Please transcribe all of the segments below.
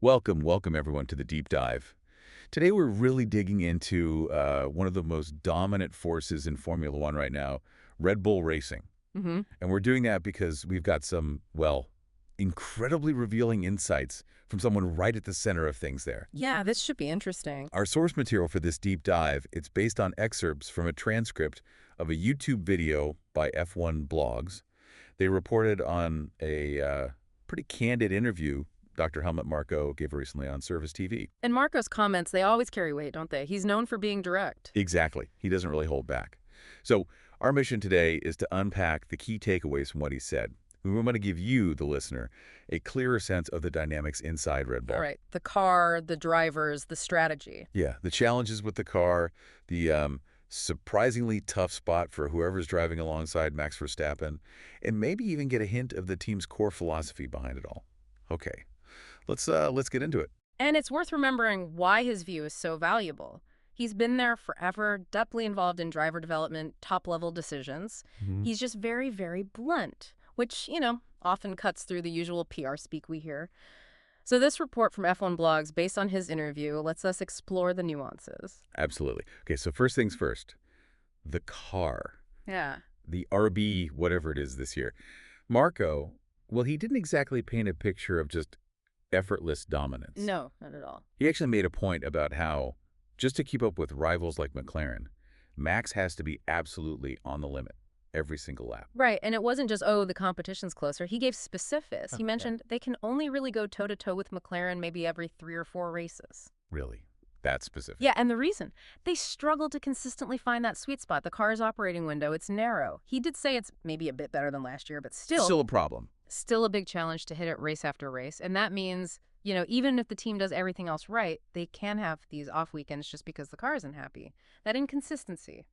Welcome everyone to the deep dive. Today we're really digging into one of the most dominant forces in Formula One right now, Red Bull Racing. hmm And we're doing that because we've got some, well, incredibly revealing insights from someone right at the center of things there. Yeah, this should be interesting. Our source material for this deep dive, it's based on excerpts from a transcript of a YouTube video by F1 Blogs. They reported on a pretty candid interview Dr. Helmut Marko gave recently on Service TV. And Marco's comments, they always carry weight, don't they? He's known for being direct. Exactly. He doesn't really hold back. So our mission today is to unpack the key takeaways from what he said. We want to give you, the listener, a clearer sense of the dynamics inside Red Bull. All right, the car, the drivers, the strategy. Yeah, the challenges with the car, the surprisingly tough spot for whoever's driving alongside Max Verstappen, and maybe even get a hint of the team's core philosophy behind it all. Okay, let's get into it. And it's worth remembering why his view is so valuable. He's been there forever, deeply involved in driver development, top-level decisions. He's just very, very blunt, which, often cuts through the usual PR speak we hear. So this report from F1 Blogs, based on his interview, lets us explore the nuances. Absolutely. Okay, so first things first, the car, Yeah. the RB, whatever it is this year. Marko, well, he didn't exactly paint a picture of just effortless dominance. No, not at all. He actually made a point about how, just to keep up with rivals like McLaren, Max has to be absolutely on the limit every single lap. Right, and it wasn't just, the competition's closer. He gave specifics. He mentioned they can only really go toe-to-toe with McLaren maybe every 3 or 4 races. Really? That's specific. Yeah, and the reason? They struggle to consistently find that sweet spot. The car's operating window, it's narrow. He did say it's maybe a bit better than last year, but Still a problem. still a big challenge to hit it race after race. And that means, even if the team does everything else right, they can have these off weekends just because the car isn't happy. That inconsistency.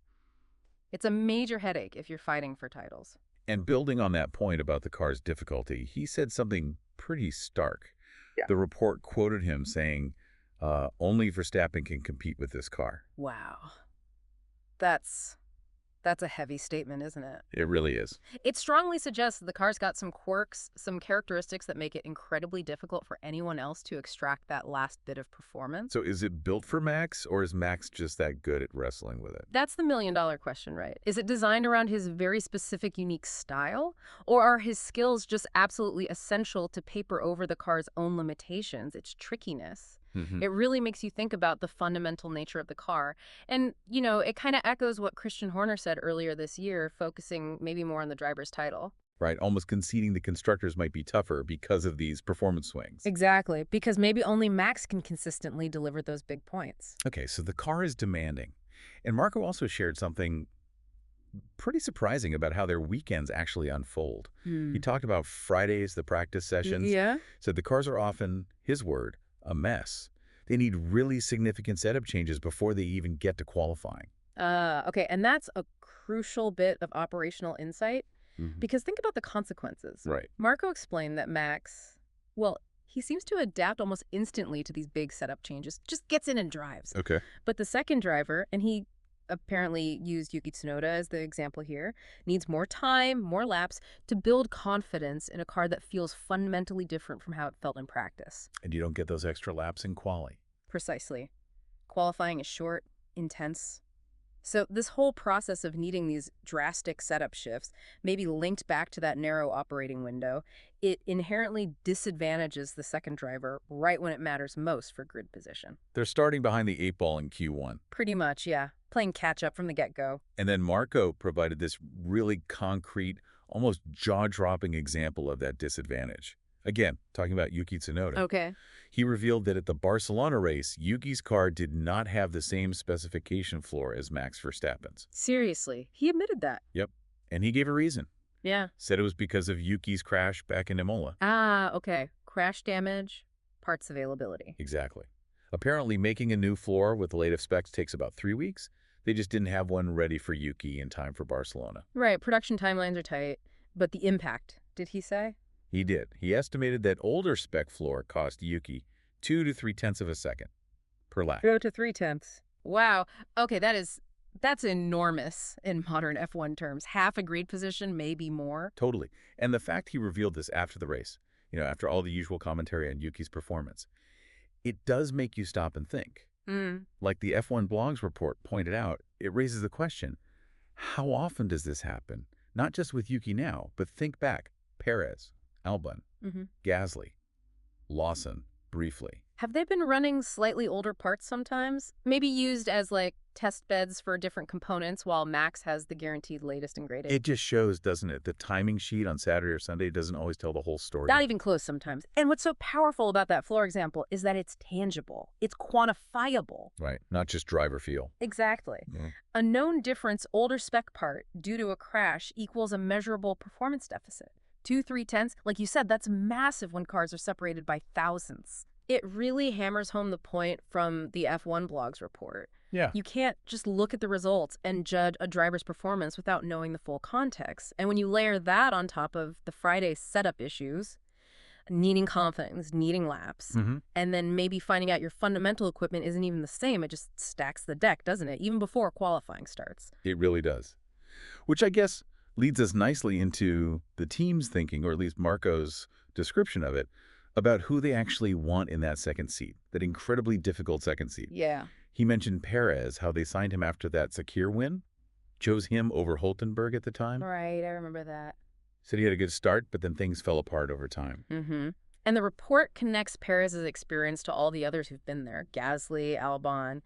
It's a major headache if you're fighting for titles. And building on that point about the car's difficulty, he said something pretty stark. Yeah. The report quoted him saying, only Verstappen can compete with this car. Wow. That's a heavy statement, isn't it? It really is. It strongly suggests that the car's got some quirks, some characteristics that make it incredibly difficult for anyone else to extract that last bit of performance. So is it built for Max, or is Max just that good at wrestling with it? That's the million-dollar question, right? Is it designed around his very specific, unique style? Or are his skills just absolutely essential to paper over the car's own limitations, its trickiness? It really makes you think about the fundamental nature of the car. And, it kind of echoes what Christian Horner said earlier this year, focusing maybe more on the driver's title. Right, almost conceding the constructors might be tougher because of these performance swings. Exactly, because maybe only Max can consistently deliver those big points. Okay, so the car is demanding. And Marko also shared something pretty surprising about how their weekends actually unfold. He talked about Fridays, the practice sessions. Yeah? Said the cars are often, his word, a mess. They need really significant setup changes before they even get to qualifying. Okay, and that's a crucial bit of operational insight, because think about the consequences. Right. Marko explained that Max, he seems to adapt almost instantly to these big setup changes, just gets in and drives. Okay. But the second driver, and he apparently used YUKI TSUNODA as the example here, needs more time, more laps to build confidence in a car that feels fundamentally different from how it felt in practice. And you don't get those extra laps in quali. Precisely. Qualifying is short, intense. So this whole process of needing these drastic setup shifts, maybe linked back to that narrow operating window, it inherently disadvantages the second driver right when it matters most for grid position. They're starting behind the 8-ball in Q1. Pretty much, yeah. Playing catch-up from the get-go. And then Marko provided this really concrete, almost jaw-dropping example of that disadvantage. Again, talking about YUKI TSUNODA. Okay. He revealed that at the Barcelona race, Yuki's car did not have the same specification floor as Max Verstappen's. Seriously, he admitted that. Yep. And he gave a reason. Yeah. Said it was because of Yuki's crash back in Imola. Ah, okay. Crash damage, parts availability. Exactly. Apparently, making a new floor with the latest specs takes about 3 weeks. They just didn't have one ready for Yuki in time for Barcelona. Right, production timelines are tight, but the impact, did he say? He did. He estimated that older spec floor cost Yuki 2 to 3/10 of a second per lap. 2 to 3/10. Wow. Okay, that's enormous in modern F1 terms. Half a grid position, maybe more. Totally. And the fact he revealed this after the race, after all the usual commentary on Yuki's performance, it does make you stop and think. Like the F1 Blogs report pointed out, it raises the question, how often does this happen? Not just with Yuki now, but think back. Perez, Albon, Gasly, Lawson, briefly. Have they been running slightly older parts sometimes? Maybe used as, like, test beds for different components while Max has the guaranteed latest and greatest? It just shows, doesn't it? The timing sheet on Saturday or Sunday doesn't always tell the whole story. Not even close sometimes. And what's so powerful about that floor example is that it's tangible. It's quantifiable. Right, not just driver feel. Exactly. A known difference older spec part due to a crash equals a measurable performance deficit. 2/3, like you said, that's massive when cars are separated by thousands. It really hammers home the point from the F1 Blogs report. Yeah. You can't just look at the results and judge a driver's performance without knowing the full context. And when you layer that on top of the Friday setup issues, needing confidence, needing laps, and then maybe finding out your fundamental equipment isn't even the same, it just stacks the deck, doesn't it? Even before qualifying starts. It really does. Which I guess leads us nicely into the team's thinking, or at least Marko's description of it, about who they actually want in that second seat, that incredibly difficult second seat. Yeah. He mentioned Perez, how they signed him after that Sakir win, chose him over Hulkenberg at the time. Right, I remember that. Said he had a good start, but then things fell apart over time. And the report connects Perez's experience to all the others who've been there. Gasly, Albon.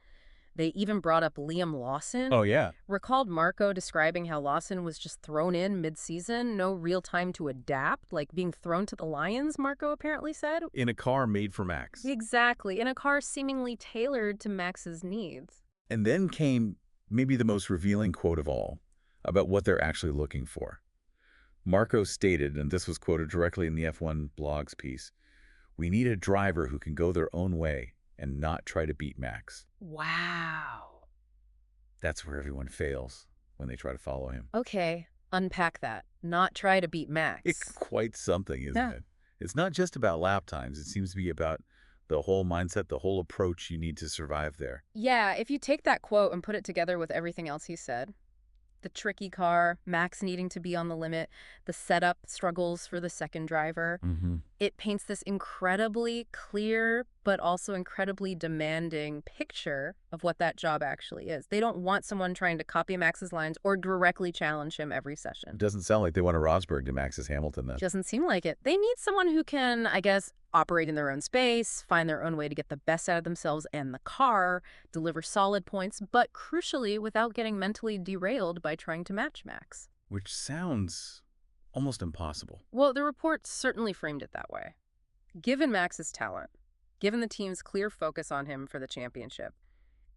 They even brought up Liam Lawson. Oh, yeah. Recalled Marko describing how Lawson was just thrown in mid-season, no real time to adapt, like being thrown to the lions, Marko apparently said. In a car made for Max. Exactly, in a car seemingly tailored to Max's needs. And then came maybe the most revealing quote of all about what they're actually looking for. Marko stated, and this was quoted directly in the F1 Blogs piece, "We need a driver who can go their own way and not try to beat Max." Wow. That's where everyone fails when they try to follow him. Okay, unpack that. Not try to beat Max. It's quite something, isn't it? It's not just about lap times. It seems to be about the whole mindset, the whole approach you need to survive there. Yeah, if you take that quote and put it together with everything else he said, the tricky car, Max needing to be on the limit, the setup struggles for the second driver, it paints this incredibly clear but also incredibly demanding picture of what that job actually is. They don't want someone trying to copy Max's lines or directly challenge him every session. It doesn't sound like they want a Rosberg to Max's Hamilton then. Doesn't seem like it. They need someone who can, I guess, operate in their own space, find their own way to get the best out of themselves and the car, deliver solid points, but crucially without getting mentally derailed by trying to match Max. Which sounds almost impossible. Well, the report certainly framed it that way. Given Max's talent, given the team's clear focus on him for the championship,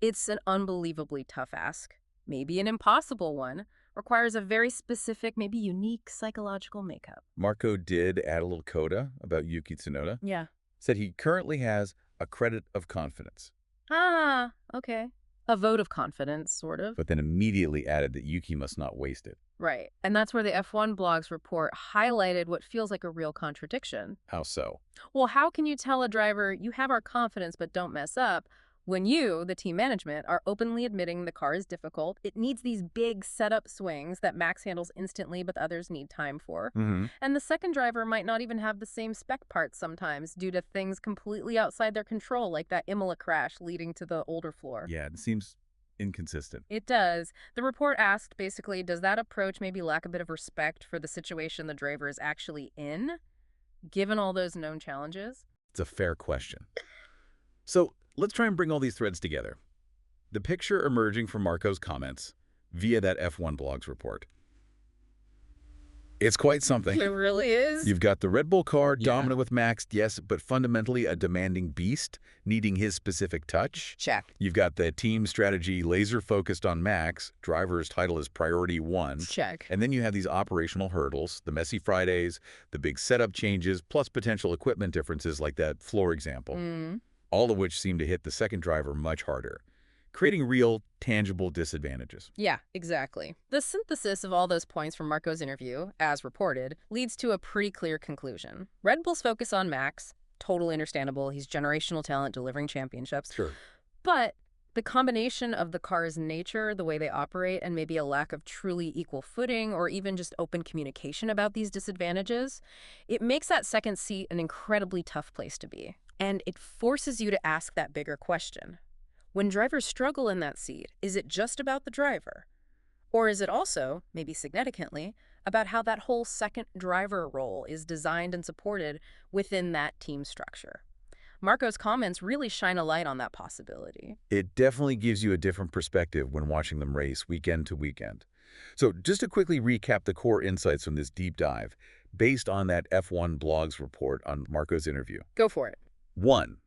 it's an unbelievably tough ask, maybe an impossible one, requires a very specific, maybe unique psychological makeup. Marko did add a little coda about Yuki Tsunoda. Yeah. Said he currently has a credit of confidence. Ah, okay. A vote of confidence, sort of. But then immediately added that Yuki must not waste it. Right. And that's where the F1 Blogs report highlighted what feels like a real contradiction. How so? Well, how can you tell a driver, you have our confidence, but don't mess up, when you, the team management, are openly admitting the car is difficult, it needs these big setup swings that Max handles instantly but others need time for, and the second driver might not even have the same spec parts sometimes due to things completely outside their control, like that Imola crash leading to the older floor. Yeah, it seems inconsistent. It does. The report asked, basically, does that approach maybe lack a bit of respect for the situation the driver is actually in, given all those known challenges? It's a fair question. So let's try and bring all these threads together. The picture emerging from Marko's comments via that F1 Blogs report. It's quite something. It really is. You've got the Red Bull car, dominant with Max, yes, but fundamentally a demanding beast, needing his specific touch. Check. You've got the team strategy laser-focused on Max, driver's title is priority one. Check. And then you have these operational hurdles, the messy Fridays, the big setup changes, plus potential equipment differences like that floor example. All of which seem to hit the second driver much harder, creating real, tangible disadvantages. Yeah, exactly. The synthesis of all those points from Marko's interview, as reported, leads to a pretty clear conclusion. Red Bull's focus on Max, totally understandable. He's generational talent delivering championships. Sure. But the combination of the car's nature, the way they operate, and maybe a lack of truly equal footing or even just open communication about these disadvantages, it makes that second seat an incredibly tough place to be. And it forces you to ask that bigger question. When drivers struggle in that seat, is it just about the driver? Or is it also, maybe significantly, about how that whole second driver role is designed and supported within that team structure? Marko's comments really shine a light on that possibility. It definitely gives you a different perspective when watching them race weekend to weekend. So just to quickly recap the core insights from this deep dive, based on that F1 Blogs report on Marko's interview. Go for it. 1.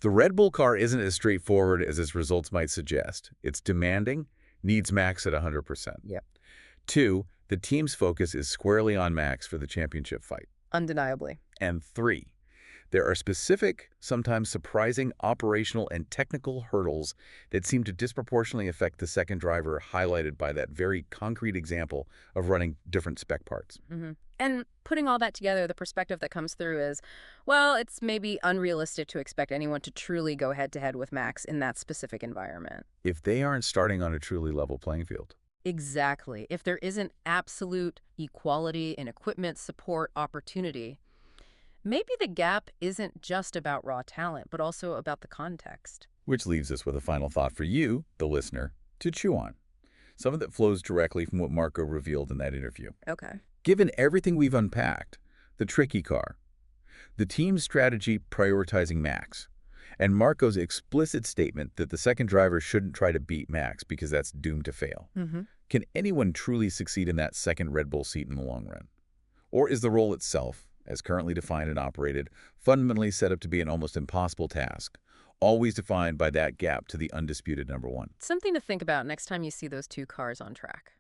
The Red Bull car isn't as straightforward as its results might suggest. It's demanding, needs Max at 100%. Yep. 2. The team's focus is squarely on Max for the championship fight. Undeniably. And 3. There are specific, sometimes surprising operational and technical hurdles that seem to disproportionately affect the second driver, highlighted by that very concrete example of running different spec parts. And putting all that together, the perspective that comes through is, well, it's maybe unrealistic to expect anyone to truly go head-to-head with Max in that specific environment. If they aren't starting on a truly level playing field. Exactly. If there isn't absolute equality in equipment, support, opportunity, maybe the gap isn't just about raw talent, but also about the context. Which leaves us with a final thought for you, the listener, to chew on. Some of that flows directly from what Marko revealed in that interview. Okay. Given everything we've unpacked, the tricky car, the team's strategy prioritizing Max, and Marko's explicit statement that the second driver shouldn't try to beat Max because that's doomed to fail, can anyone truly succeed in that second Red Bull seat in the long run? Or is the role itself, as currently defined and operated, fundamentally set up to be an almost impossible task, always defined by that gap to the undisputed number one? Something to think about next time you see those two cars on track.